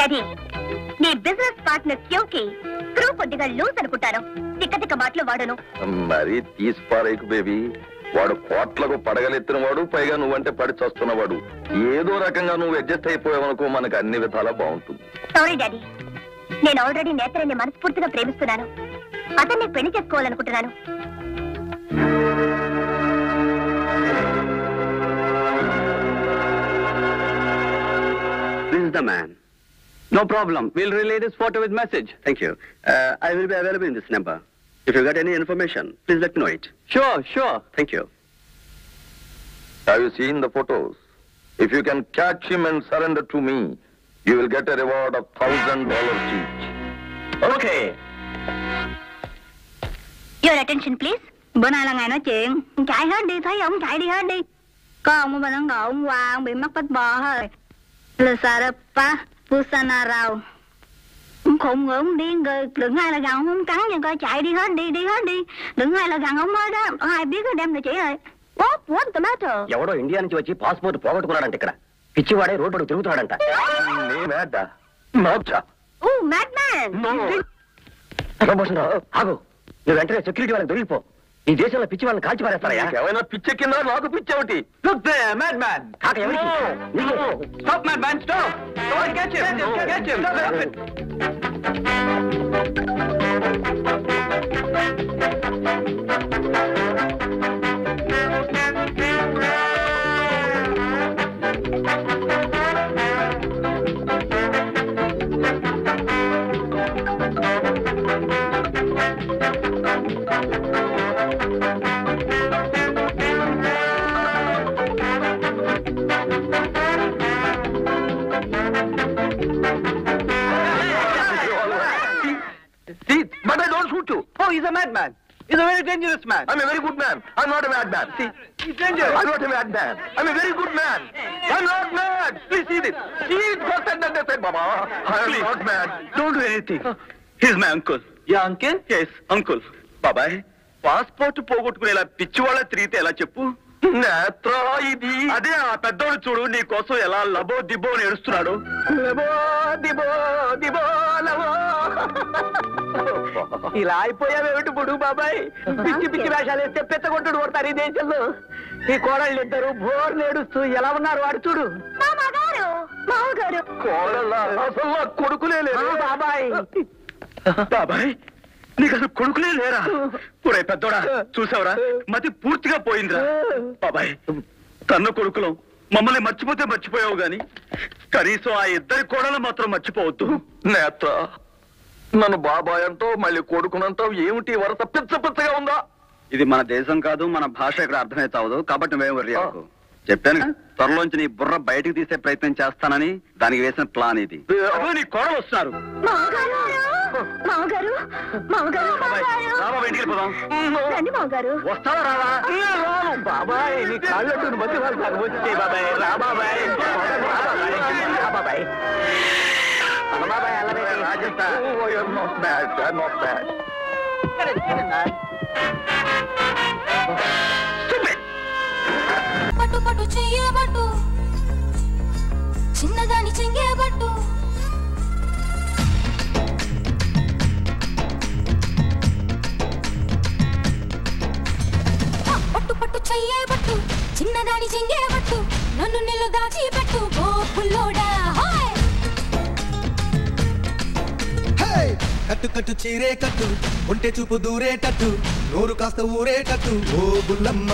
Daddy నీ business partner క్యూకి screw కొద్దిగా loose అనుకుంటాను. తిక్క మాటలు వాడును. మరి తీసిపారేకు బేబీ. వాడు కోట్లకు పడగలెత్తిన వాడు, పైగా నువ్వంటే పడి చస్తున్నవాడు. ఏదో రకంగా నువ్వు అడ్జస్ట్ అయిపోయావనుకో మనకు అన్ని విధాలా బాగుంటుంది. సారీ డాడీ, నేను ఆల్రెడీ నేత్రాన్ని మనస్ఫూర్తిగా ప్రేమిస్తున్నాను. అతన్ని పెళ్లి చేసుకోవాలనుకుంటున్నాను. This is the man. No problem. We'll relay this photo with message. Thank you. I will be available in this number. If you got any information, please let me know it. Sure. Thank you. Have you seen the photos? If you can catch him and surrender to me, you will get a reward of $1,000 each. Okay. Your attention, please. Bữa nay là ngày nói chuyện. Chạy hết đi, thấy ông chạy đi hết đi. Có ông ở bên Ấn Độ hôm qua, ông bị mắc bách bò thôi. Lusarapa, Pusana Rao. Ông khùng người, ông điên rồi. Đừng ai là gần ông cắn nha, coi chạy đi hết đi hết đi. Đừng ai là gần ông mới đó. Ai biết cái đem là chỉ rồi. What's the matter? ఎవడో India నుంచి వచ్చి passport పోగొట్టుకున్నాడంట ఇక్కడ. పిచ్చివాడే road తిరుగుతున్నాడంట. Oh, madman! ఆగు. నువ్వు వెంటనే security వాళ్ళకి దొరికిపో. ఈ దేశంలో పిచ్చి వాళ్ళని కాల్చి పారేస్తారయ్యా. ఏమైనా పిచ్చెక్కిందా? నాకు పిచ్చేమిటి? Look there, madman. కాక ఎవరికి? Stop, madman, stop. Don't catch him. Catch him. Stop it. But I don't shoot you. Oh, he's a madman. He's a very dangerous man. I'm a very good man. I'm not a madman. See, he's dangerous. I'm not a madman. I'm a very good man. I'm not mad. Please see this. See it first and then they said, Baba, I'm not mad. Don't do anything. He's my uncle. Your uncle? Yes, uncle. బాబాయ్, passport పోగొట్టుకునేలా పిచ్చి వాళ్ళ తిరిగితే ఎలా చెప్పు? నేత్రా ఇది. అదే ఆ పెద్దోడు చూడు నీ కోసం ఎలా లబో దిబో అని ఏడుస్తున్నాడు. లబో దిబో దిబో లబో. ఇలా అయిపోయావేమిటి బుడుగు బాబాయ్? పిచ్చి పిచ్చి వేషాలు వేస్తే పెద్దగొట్టుడు కొడతారు ఈ దేశంలో. ఈ కోడళ్ళు ఇద్దరు బోర్ నేడుస్తూ ఎలా ఉన్నారు వాడు చూడు. మామగారు కోడళ్ళ అసలు నా కొడుకులే లేదు. బాబాయ్ బాబాయ్, నీకు అసలు కొడుకులే లేరా? ఒరే పెద్దోడా, చూసావురా మతి పూర్తిగా పోయిందిరా. బాబాయ్, కన్న కొడుకులం మమ్మల్ని మర్చిపోతే మర్చిపోయావు గాని కనీసం ఆ ఇద్దరి కోడలు మాత్రం మర్చిపోవద్దు. నేత్ర, నన్ను బాబాయ్ అంటావు, మళ్ళీ కొడుకునంటావు. ఏమిటి వరస పిచ్చ పిచ్చగా ఉందా? ఇది మన దేశం కాదు, మన భాష ఇక్కడ అర్థమే చావదు. కాబట్టి మేము వర్రీ అవ్వకు. చెప్పాను త్వరలోంచి నీ బుర్ర బయటకు తీసే ప్రయత్నం చేస్తానని. దానికి వేసిన ప్లాన్ ఇది. నీ కోడలు వస్తున్నారు. వస్తావా రావా? బాబాయ్, నీ కాళ్ళట్టు బతి వాళ్ళు వచ్చే బాబాయ్. రా బాబాయ్. బాబాయ్ పట్టు పట్టు చెయ్యబట్టు, చిన్నదాని చెంగేబట్టు. పట్టు పట్టు చెయ్యబట్టు, చిన్నదాని చెంగేబట్టు. నన్ను నిల్లు దాచిపెట్టు ఓ పుల్లోడా. కట్టు కట్టు చీరే కట్టు, ఒంటె చూపు దూరేటట్టు, నోరు కాస్త ఊరేటట్టు ఓ బుల్లమ్మ.